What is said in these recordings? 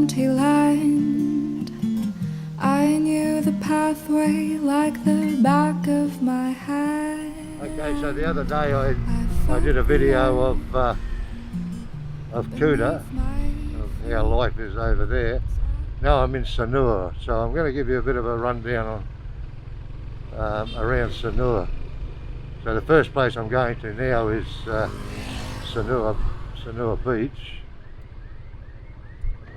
empty land. I knew the pathway like the back of my hand. Okay, so the other day I did a video of Kuta, of how life is over there. Now I'm in Sanur, so I'm going to give you a bit of a rundown on around Sanur. So the first place I'm going to now is Sanur Beach.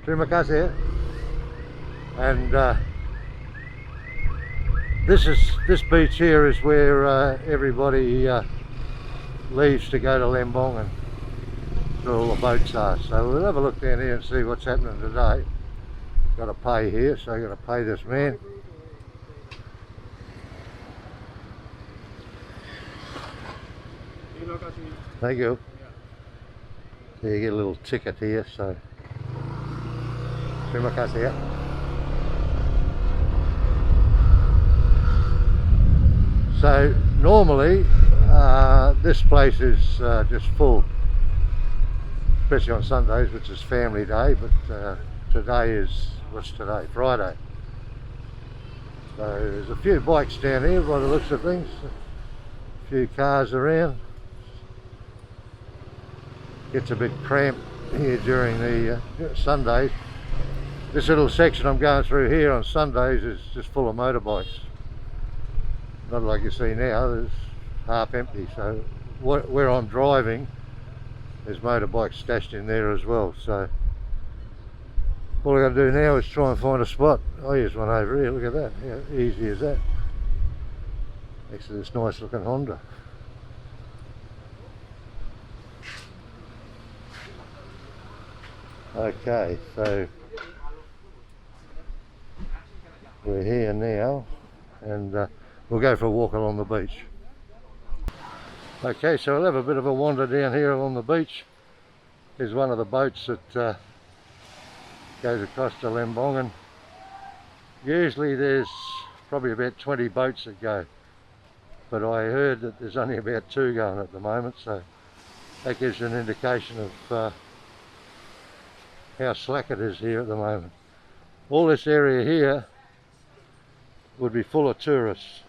Terima kasih. And this beach here is where everybody leaves to go to Lembong, and where all the boats are. So we'll have a look down here and see what's happening today. Got to pay here, so I've got to pay this man. Thank you. So you get a little ticket here, so terima kasih. So normally this place is just full, especially on Sundays, which is family day, but today is, what's today? Friday. So there's a few bikes down here by the looks of things, a few cars around. Gets a bit cramped here during the Sundays. This little section I'm going through here on Sundays is just full of motorbikes. Not like you see now, there's half empty. So where I'm driving, there's motorbikes stashed in there as well. So all I got to do now is try and find a spot. Oh, here's one over here, look at that. How easy is that? Next to this nice looking Honda. Okay, so we're here now, and we'll go for a walk along the beach. Okay, so we'll have a bit of a wander down here along the beach. Here's one of the boats that goes across to Lembong, and usually there's probably about 20 boats that go, but I heard that there's only about 2 going at the moment, so that gives you an indication of how slack it is here at the moment. All this area here would be full of tourists.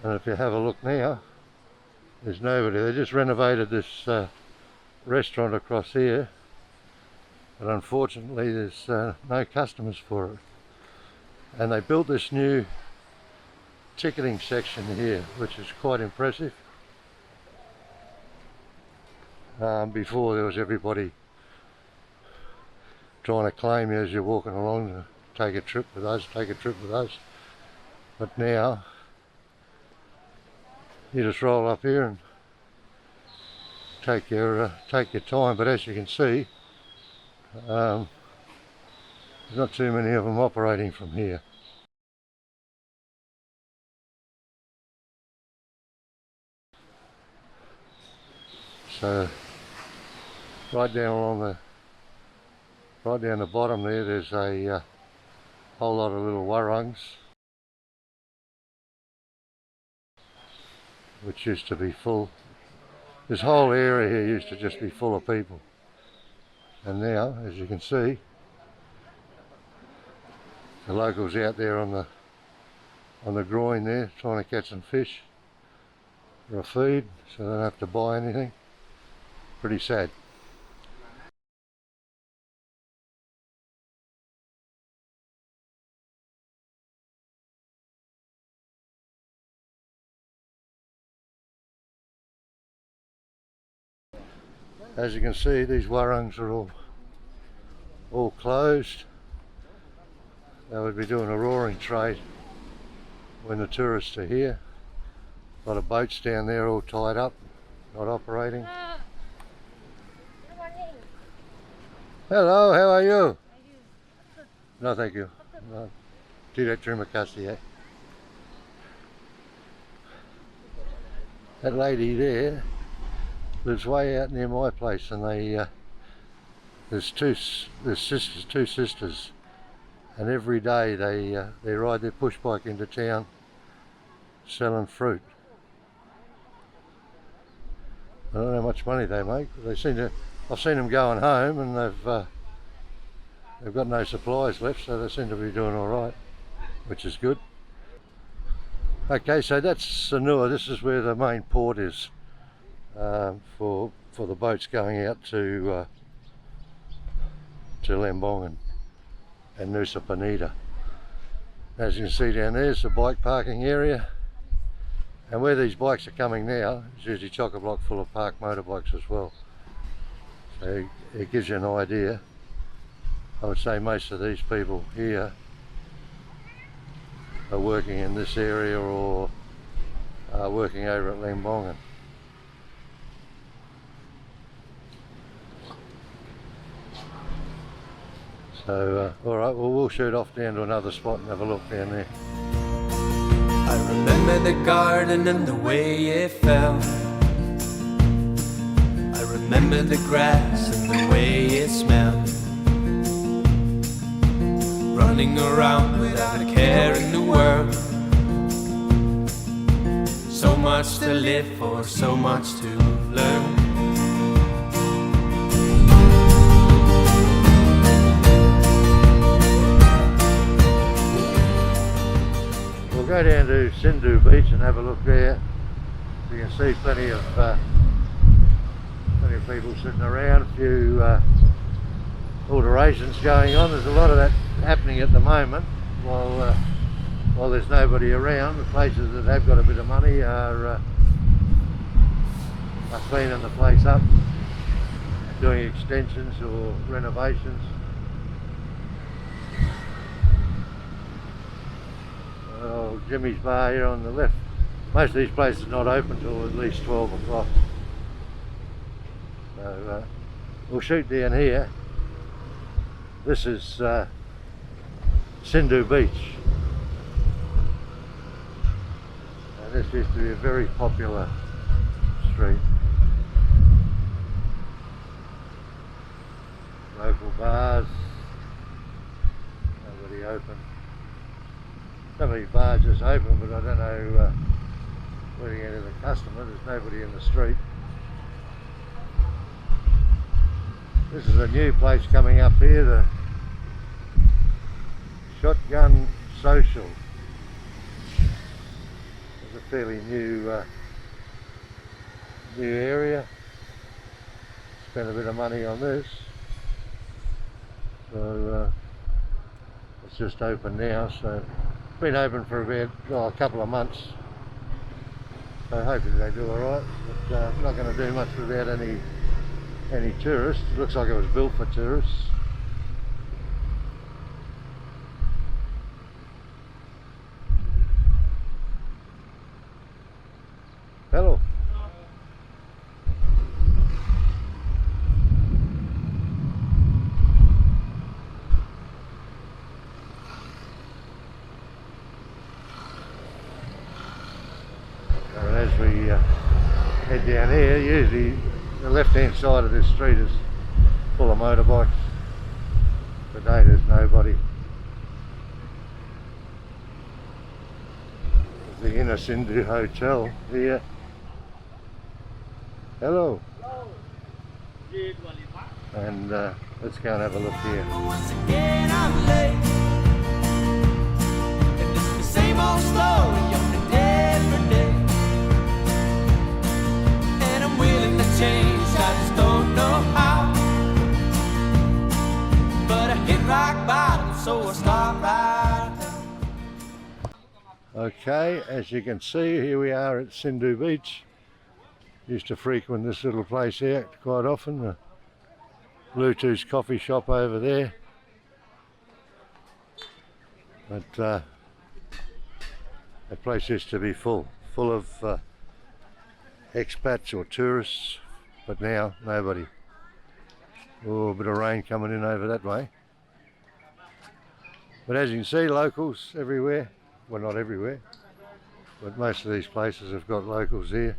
And if you have a look now, there's nobody. They just renovated this restaurant across here, but unfortunately there's no customers for it. And they built this new ticketing section here, which is quite impressive. Before there was everybody trying to claim you as you're walking along to take a trip with us, take a trip with us. But now you just roll up here and take your time. But as you can see, there's not too many of them operating from here. So right down the bottom there, there's a whole lot of little warangs, which used to be full. This whole area here used to just be full of people, and now, as you can see, the locals out there on the groin there trying to catch some fish for a feed, so they don't have to buy anything. Pretty sad. As you can see, these warangs are all closed. They would be doing a roaring trade when the tourists are here. A lot of boats down there all tied up, not operating. Hello, how are you? No, thank you. No. Tidak terima kasih. That lady there lives way out near my place, and there's two sisters, and every day they ride their push bike into town selling fruit. I don't know how much money they make, but I've seen them going home, and they've got no supplies left, so they seem to be doing all right, which is good. Okay, so that's Sanur. This is where the main port is for the boats going out to Lembong and Nusa Penida. As you can see down there is the bike parking area, and where these bikes are coming now is usually chock-a-block full of parked motorbikes as well. So it gives you an idea. I would say most of these people here are working in this area or are working over at Lembong. So, alright, well, we'll shoot off down to another spot and have a look down there. I remember the garden and the way it fell. I remember the grass and the way it smelled. Running around without a care in the world. So much to live for, so much to learn. We'll go down to Sindu Beach and have a look there. You can see plenty of people sitting around, a few alterations going on. There's a lot of that happening at the moment while there's nobody around. The places that have got a bit of money are cleaning the place up, doing extensions or renovations. Oh, Jimmy's Bar here on the left. Most of these places are not open till at least 12 o'clock. So we'll shoot down here. This is Sindu Beach. And this used to be a very popular street. Local bars, nobody open. Some of these bars just open, but I don't know where to get to the customer. There's nobody in the street. This is a new place coming up here, the Shotgun Social. It's a fairly new area. Spent a bit of money on this. So it's just open now. So it's been open for about a couple of months. So hopefully they do alright. But not going to do much without any tourists. It looks like it was built for tourists. Hello. And as we head down here, usually the left hand side of this street is full of motorbikes. Today there's nobody. There's the Inner Sindu Hotel here. Hello. Hello. And let's go and have a look here. Once again I'm late, and it's the same old story on a different day. And I'm willing to change, I just don't know how. But I hit rock bottom, so I start right now. Okay, as you can see, here we are at Sindu Beach. Used to frequent this little place here quite often. The Bluetooth's coffee shop over there. But that place used to be full of expats or tourists, but now nobody. Oh, a bit of rain coming in over that way. But as you can see, locals everywhere. Well, not everywhere, but most of these places have got locals here.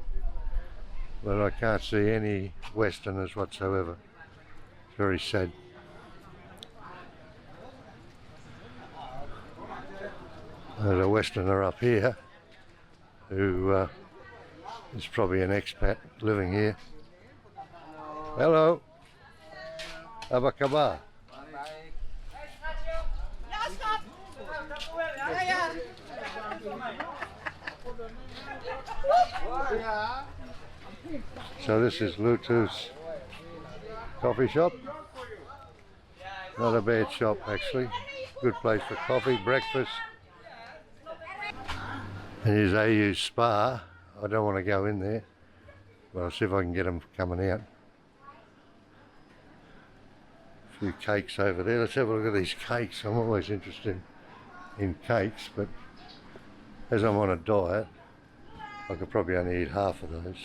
But I can't see any Westerners whatsoever. It's very sad. There's a Westerner up here who is probably an expat living here. Hello. Apa kabar? So this is Lutu's coffee shop. Not a bad shop actually. Good place for coffee, breakfast. And here's AU Spa. I don't want to go in there, but I'll see if I can get them coming out. A few cakes over there. Let's have a look at these cakes. I'm always interested in cakes, but as I'm on a diet, I could probably only eat half of those.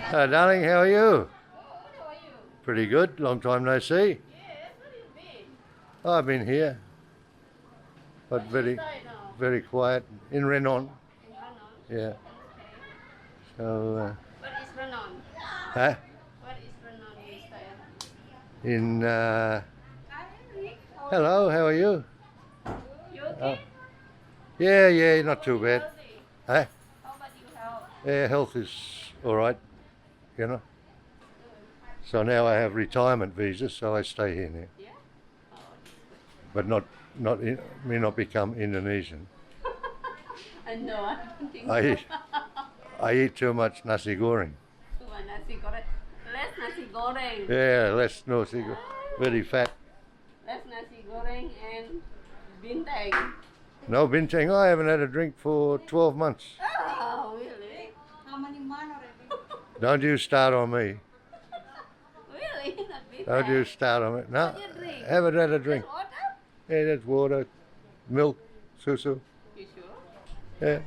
Hello darling, how are you? Pretty good, long time no see. I've been here, but very quiet, in Renon. Yeah. So, What is Renon? huh? What is Renon you stay? Hello, how are you? You okay? Yeah, not too bad. Healthy. Huh? How about your health? Yeah, health is alright, you know. So now I have retirement visa, so I stay here now. Yeah? But may not become Indonesian. No, I don't think I eat too much nasi goreng. so. Nasi goreng. Less nasi goreng. Yeah, less nasi goreng. Very fat. Less nasi goreng and bintang. No bintang. I haven't had a drink for 12 months. Oh, really? How many months already? Don't you start on me. Really? Not bintang? Don't you start on me. No, What do you drink? haven't had a drink. Just water? Yeah, that's water, milk, susu. You sure? Yeah.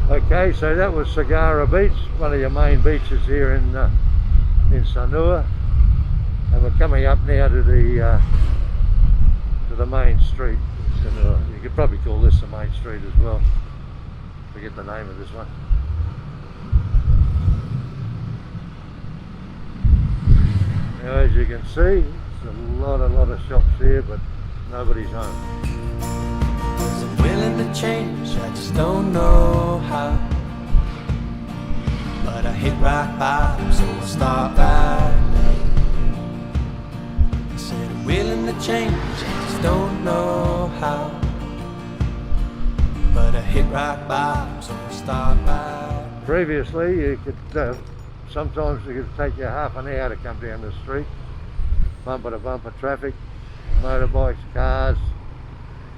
Okay, so that was Sagara Beach, one of your main beaches here in Sanur, and we're coming up now to the main street. You could probably call this the main street as well. Forget the name of this one. Now, as you can see, there's a lot of shops here, but nobody's home. 'Cause I'm willing to change, I just don't know how. But I hit rock bottom, so I'll start right now. I said I'm willing to change, I just don't know how. But I hit rock bottom, so I'll start right now. Previously, you could sometimes it could take you half an hour to come down the street, bumper to bumper traffic, motorbikes, cars,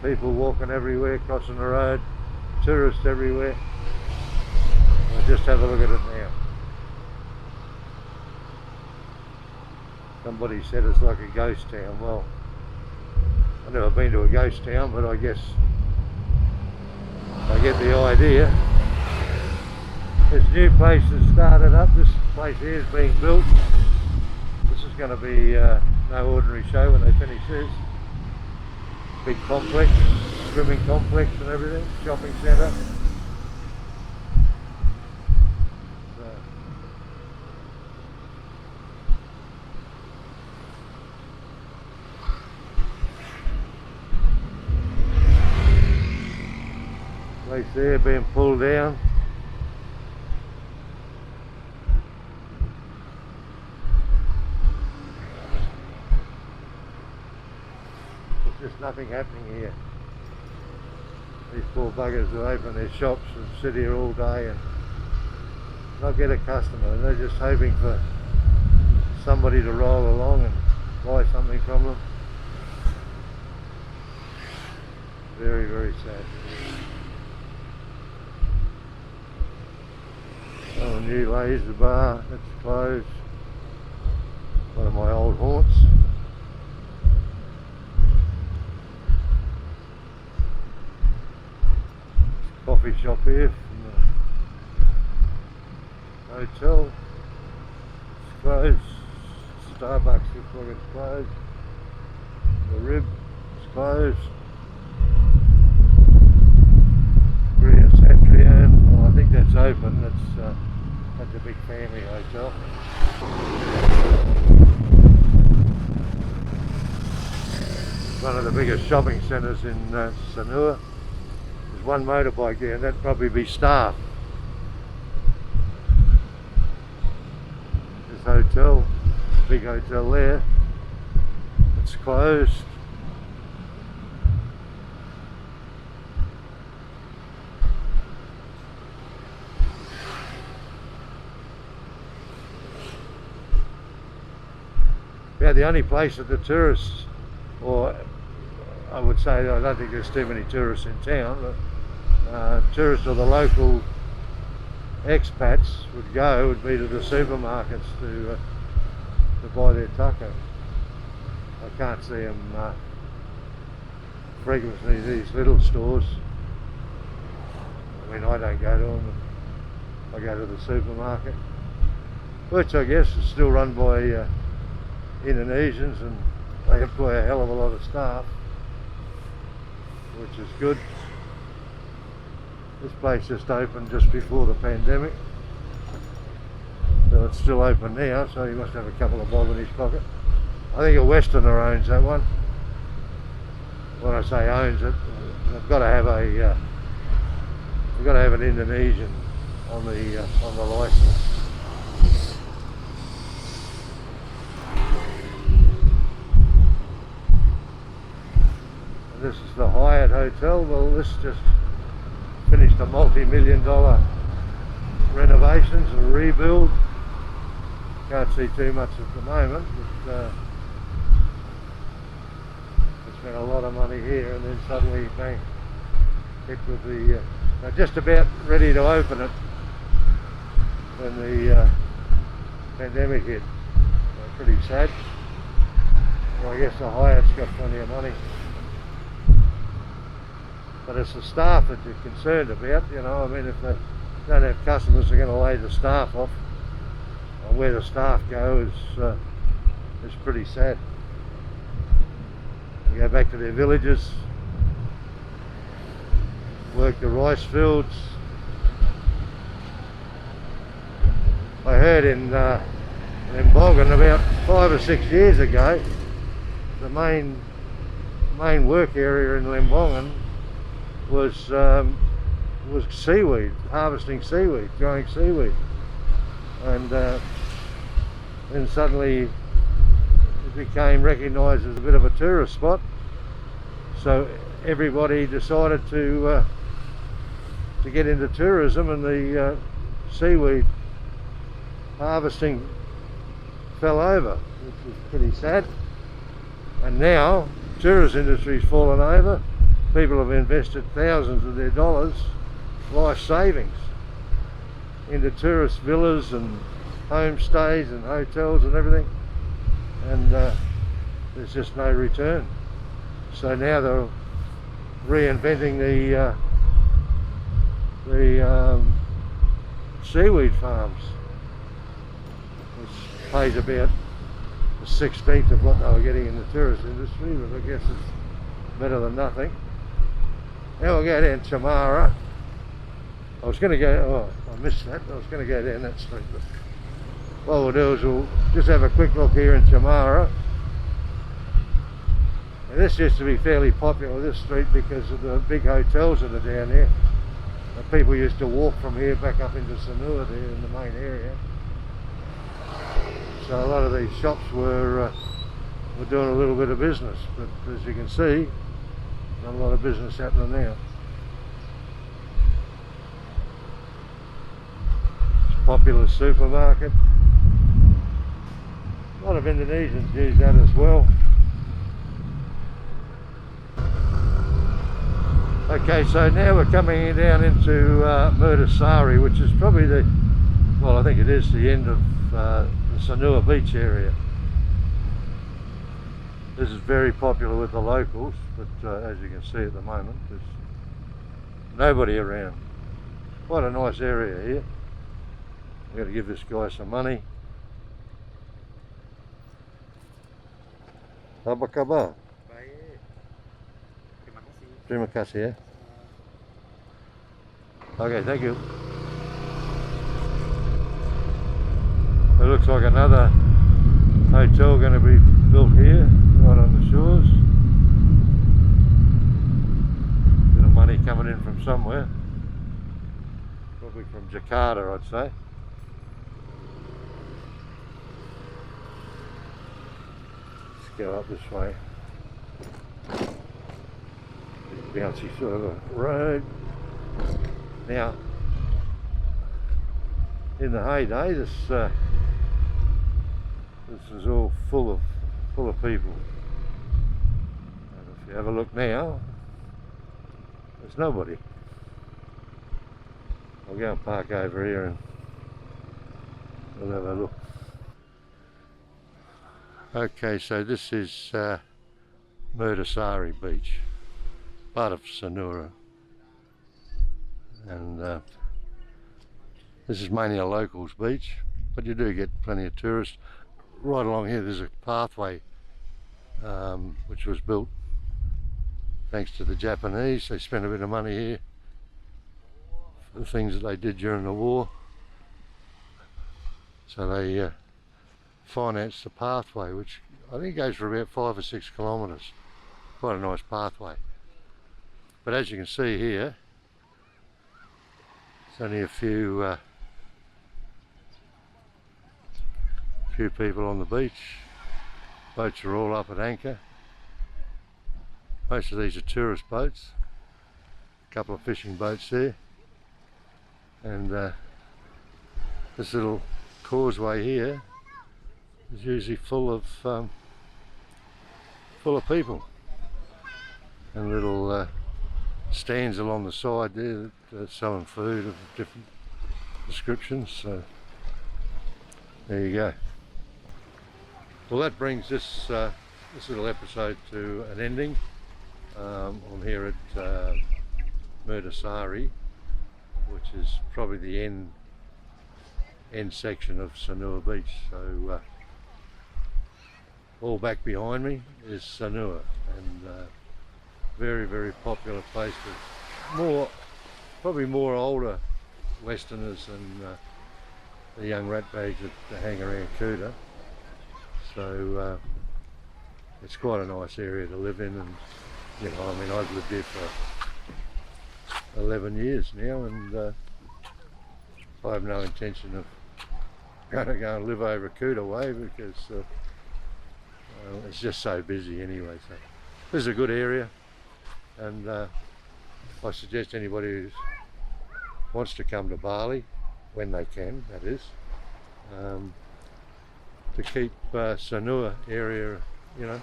people walking everywhere, crossing the road, tourists everywhere. Well, just have a look at it now. Somebody said it's like a ghost town. Well, I've never been to a ghost town, but I guess I get the idea. This new place has started up. This place here is being built. This is going to be no ordinary show when they finish this. Big complex, swimming complex and everything, shopping centre. Place there being pulled down. There's just nothing happening here. These poor buggers who open their shops and sit here all day and not get a customer. They're just hoping for somebody to roll along and buy something from them. Very, very sad. Oh, New Laser Bar, that's closed. One of my old haunts. Coffee shop here from the hotel. It's closed. Starbucks looks like it's closed. The Rib is closed. Korean Satrian, well, I think that's it's open. That's a big family hotel. One of the biggest shopping centres in Sanur. There's one motorbike there, and that'd probably be staff. This hotel, big hotel there, it's closed. Yeah, the only place that the tourists, or I would say I don't think there's too many tourists in town, but tourists or the local expats would be to the supermarkets to buy their taco. I can't see them frequently these little stores. I mean, I don't go to them. I go to the supermarket, which I guess is still run by Indonesians, and they employ a hell of a lot of staff, which is good. This place just opened just before the pandemic, so it's still open now, so he must have a couple of bob in his pocket. I think a Westerner owns that one. When I say owns it, they've got to have an Indonesian on the license. This is the Hyatt Hotel. Well, this just finished a multi-million-dollar renovations and rebuild. Can't see too much at the moment, but they spent a lot of money here, and then suddenly bang, hit with the they're just about ready to open it when the pandemic hit. Pretty sad. Well, I guess the Hyatt's got plenty of money. But it's the staff that you're concerned about, you know. I mean, if they don't have customers, they're going to lay the staff off. And where the staff go is pretty sad. They go back to their villages, work the rice fields. I heard in Lembongan about 5 or 6 years ago, the main work area in Lembongan was seaweed, harvesting seaweed, growing seaweed, and then suddenly it became recognised as a bit of a tourist spot, so everybody decided to get into tourism, and the seaweed harvesting fell over, which was pretty sad. And now tourist industry's fallen over. People have invested thousands of their dollars, life savings, into tourist villas and homestays and hotels and everything, and there's just no return. So now they're reinventing the seaweed farms, which pays about a 16th of what they were getting in the tourist industry, but I guess it's better than nothing. Now we'll go down Chamara. I was going to go, oh, I missed that. I was going to go down that street, but what we'll do is we'll just have a quick look here in Chamara. And this used to be fairly popular, this street, because of the big hotels that are down here. And people used to walk from here back up into Sanur there in the main area. So a lot of these shops were doing a little bit of business, but as you can see, not a lot of business happening now. It's a popular supermarket. A lot of Indonesians use that as well. Okay, so now we're coming down into Murtasari, which is probably I think it is the end of the Sanur beach area. This is very popular with the locals, but as you can see at the moment, there's nobody around. Quite a nice area here. We've got to give this guy some money. Apa kabar? Baik. Terima kasih. Terima kasih ya. Okay, thank you. It looks like another hotel going to be built here, right on the shores. Bit of money coming in from somewhere. Probably from Jakarta, I'd say. Let's go up this way. Bouncy sort of a road. Now, in the heyday, this is all full of people. And if you have a look now, there's nobody. I'll go and park over here and we'll have a look. Okay, so this is Murdasari Beach, part of Sanur, and this is mainly a locals beach, but you do get plenty of tourists. Right along here there's a pathway which was built thanks to the Japanese. They spent a bit of money here for the things that they did during the war, so they financed the pathway, which I think goes for about 5 or 6 kilometres. Quite a nice pathway. But as you can see here, there's only a few people on the beach. Boats are all up at anchor. Most of these are tourist boats. A couple of fishing boats there. And this little causeway here is usually full of people. And little stands along the side there that are selling food of different descriptions. So there you go. Well, that brings this little episode to an ending. I'm here at Murdasari, which is probably the end section of Sanur Beach. So all back behind me is Sanur, and very, very popular place with probably more older Westerners than the young ratbags that hang around Kuta. So it's quite a nice area to live in, and you know, I mean, I've lived here for 11 years now, and I have no intention of going to go and live over Kuta way, because it's just so busy anyway. So this is a good area, and I suggest anybody who wants to come to Bali, when they can, that is, to keep Sanur area, you know,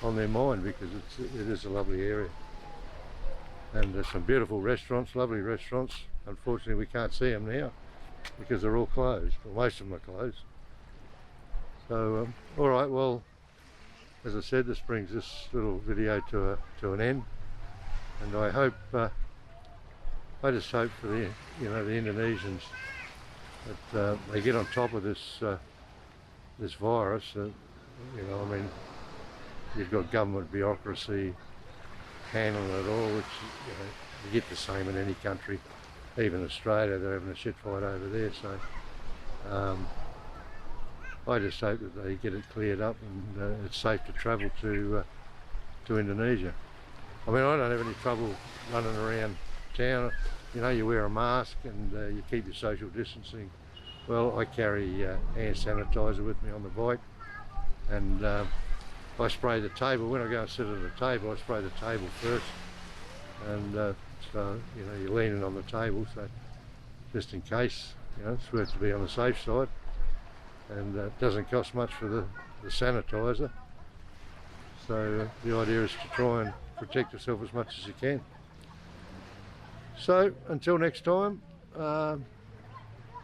on their mind, because it is a lovely area, and there's some beautiful restaurants, lovely restaurants. Unfortunately, we can't see them now because they're all closed, or most of them are closed. So all right, well, as I said, this brings this little video to an end, and I hope I just hope for the the Indonesians that they get on top of this this virus. I mean, you've got government bureaucracy handling it all, which you get the same in any country, even Australia. They're having a shit fight over there. So I just hope that they get it cleared up, and it's safe to travel to Indonesia. I mean, I don't have any trouble running around town. You know, you wear a mask and you keep your social distancing. Well, I carry hand sanitizer with me on the bike, and I spray the table. When I go and sit at a table, I spray the table first, and so you're leaning on the table, so just in case, it's worth to be on the safe side. And it doesn't cost much for the sanitizer, so the idea is to try and protect yourself as much as you can. So until next time,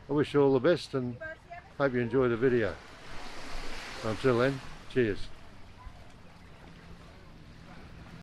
I wish you all the best and hope you enjoy the video. Until then, cheers.